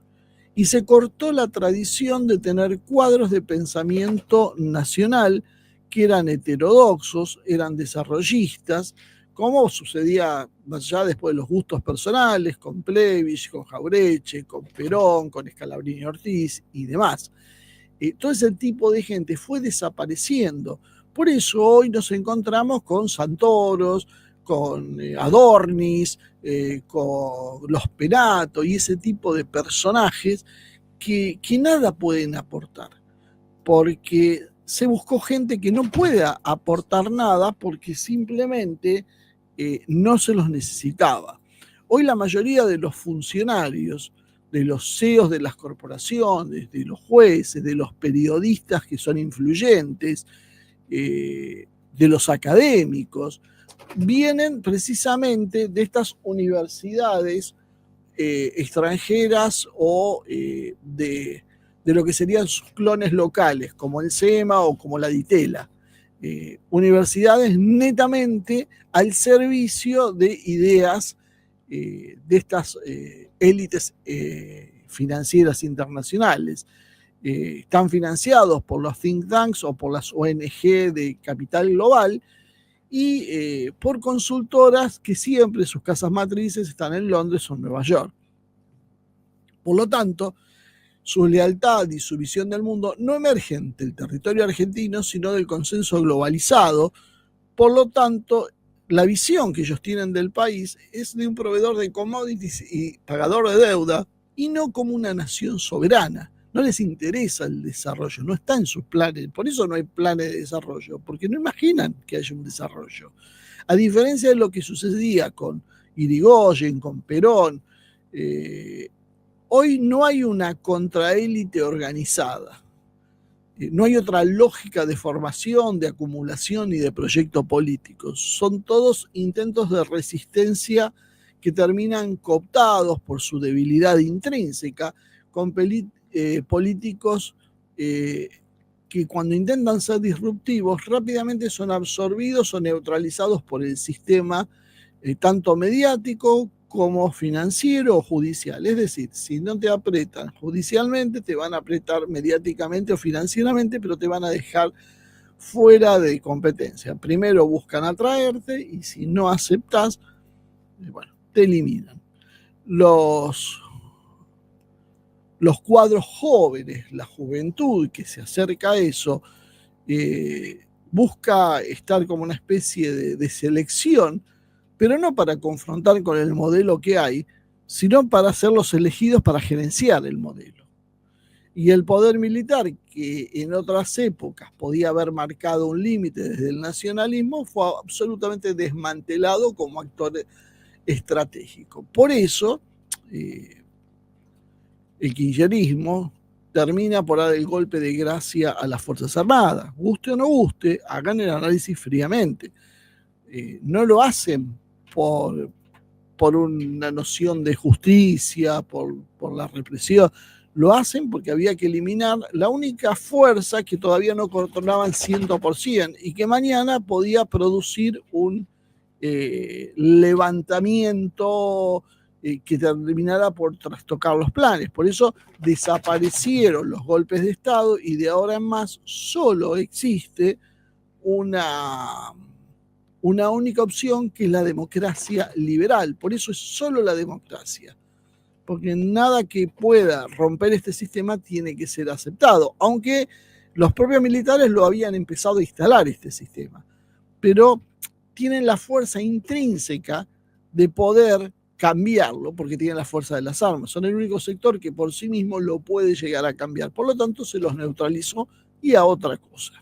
Y se cortó la tradición de tener cuadros de pensamiento nacional que eran heterodoxos, eran desarrollistas, como sucedía ya después de los gustos personales, con Plevich, con Jaureche, con Perón, con Scalabrini Ortiz y demás. Todo ese tipo de gente fue desapareciendo. Por eso hoy nos encontramos con Santoros, con Adornis, con los Perato y ese tipo de personajes que nada pueden aportar, porque se buscó gente que no pueda aportar nada porque simplemente no se los necesitaba. Hoy la mayoría de los funcionarios, de los CEOs de las corporaciones, de los jueces, de los periodistas que son influyentes, de los académicos, vienen precisamente de estas universidades extranjeras o de lo que serían sus clones locales, como el SEMA o como la DITELA. Universidades netamente al servicio de ideas de estas élites financieras internacionales. Están financiados por los think tanks o por las ONG de capital global y por consultoras que siempre sus casas matrices están en Londres o en Nueva York. Por lo tanto, su lealtad y su visión del mundo no emergen del territorio argentino, sino del consenso globalizado. Por lo tanto, la visión que ellos tienen del país es de un proveedor de commodities y pagador de deuda, y no como una nación soberana. No les interesa el desarrollo, no está en sus planes. Por eso no hay planes de desarrollo, porque no imaginan que haya un desarrollo. A diferencia de lo que sucedía con Irigoyen, con Perón, hoy no hay una contraélite organizada. No hay otra lógica de formación, de acumulación y de proyecto político. Son todos intentos de resistencia que terminan cooptados por su debilidad intrínseca, con políticos que cuando intentan ser disruptivos rápidamente son absorbidos o neutralizados por el sistema tanto mediático como financiero o judicial. Es decir, si no te apretan judicialmente, te van a apretar mediáticamente o financieramente, pero te van a dejar fuera de competencia. Primero buscan atraerte y si no aceptas, bueno, te eliminan. Los cuadros jóvenes, la juventud que se acerca a eso, busca estar como una especie de selección, pero no para confrontar con el modelo que hay, sino para ser los elegidos para gerenciar el modelo. Y el poder militar, que en otras épocas podía haber marcado un límite desde el nacionalismo, fue absolutamente desmantelado como actor estratégico. Por eso, el kirchnerismo termina por dar el golpe de gracia a las Fuerzas Armadas. Guste o no guste, hagan el análisis fríamente. No lo hacen por una noción de justicia, por la represión. Lo hacen porque había que eliminar la única fuerza que todavía no controlaban 100% y que mañana podía producir un levantamiento que terminara por trastocar los planes. Por eso desaparecieron los golpes de Estado y de ahora en más solo existe una única opción, que es la democracia liberal. Por eso es solo la democracia, porque nada que pueda romper este sistema tiene que ser aceptado, aunque los propios militares lo habían empezado a instalar este sistema, pero tienen la fuerza intrínseca de poder cambiarlo porque tienen la fuerza de las armas. Son el único sector que por sí mismo lo puede llegar a cambiar. Por lo tanto, se los neutralizó y a otra cosa.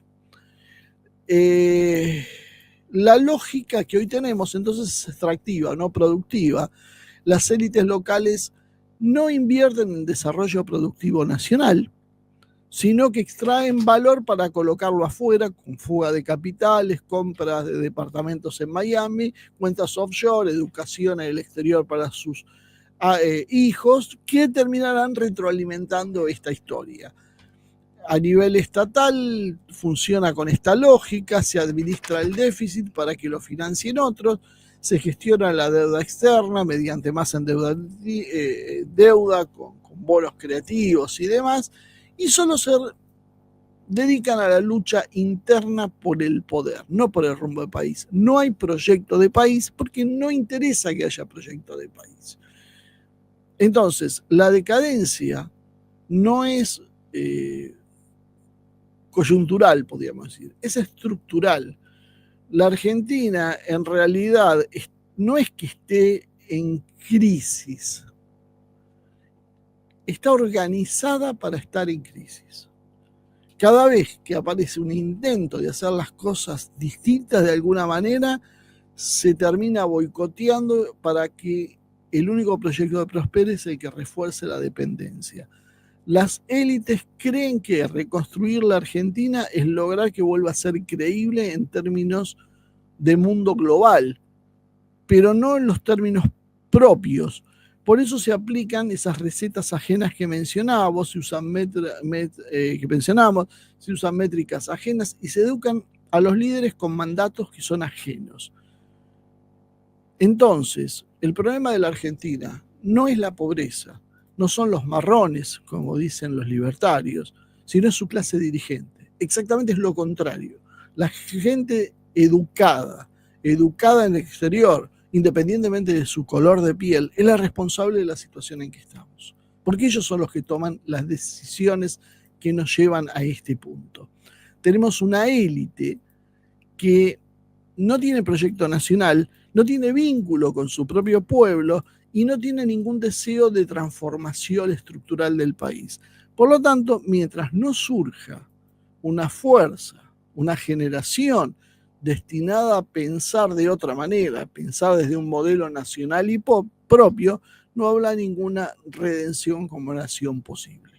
La lógica que hoy tenemos entonces es extractiva, no productiva. Las élites locales no invierten en desarrollo productivo nacional, sino que extraen valor para colocarlo afuera con fuga de capitales, compras de departamentos en Miami, cuentas offshore, educación en el exterior para sus hijos, que terminarán retroalimentando esta historia. A nivel estatal funciona con esta lógica, se administra el déficit para que lo financien otros, se gestiona la deuda externa mediante más deuda con bonos creativos y demás, y solo se dedican a la lucha interna por el poder, no por el rumbo del país. No hay proyecto de país porque no interesa que haya proyecto de país. Entonces, la decadencia no es coyuntural, podríamos decir, es estructural. La Argentina en realidad no es que esté en crisis, está organizada para estar en crisis. Cada vez que aparece un intento de hacer las cosas distintas de alguna manera, se termina boicoteando para que el único proyecto que prospere es el que refuerce la dependencia. Las élites creen que reconstruir la Argentina es lograr que vuelva a ser creíble en términos de mundo global, pero no en los términos propios. Por eso se aplican esas recetas ajenas que mencionábamos, se usan se usan métricas ajenas y se educan a los líderes con mandatos que son ajenos. Entonces, el problema de la Argentina no es la pobreza, no son los marrones, como dicen los libertarios, sino es su clase dirigente. Exactamente es lo contrario. La gente educada en el exterior, independientemente de su color de piel, es la responsable de la situación en que estamos. Porque ellos son los que toman las decisiones que nos llevan a este punto. Tenemos una élite que no tiene proyecto nacional, no tiene vínculo con su propio pueblo y no tiene ningún deseo de transformación estructural del país. Por lo tanto, mientras no surja una fuerza, una generación destinada a pensar de otra manera, pensar desde un modelo nacional y propio, no habrá ninguna redención como nación posible.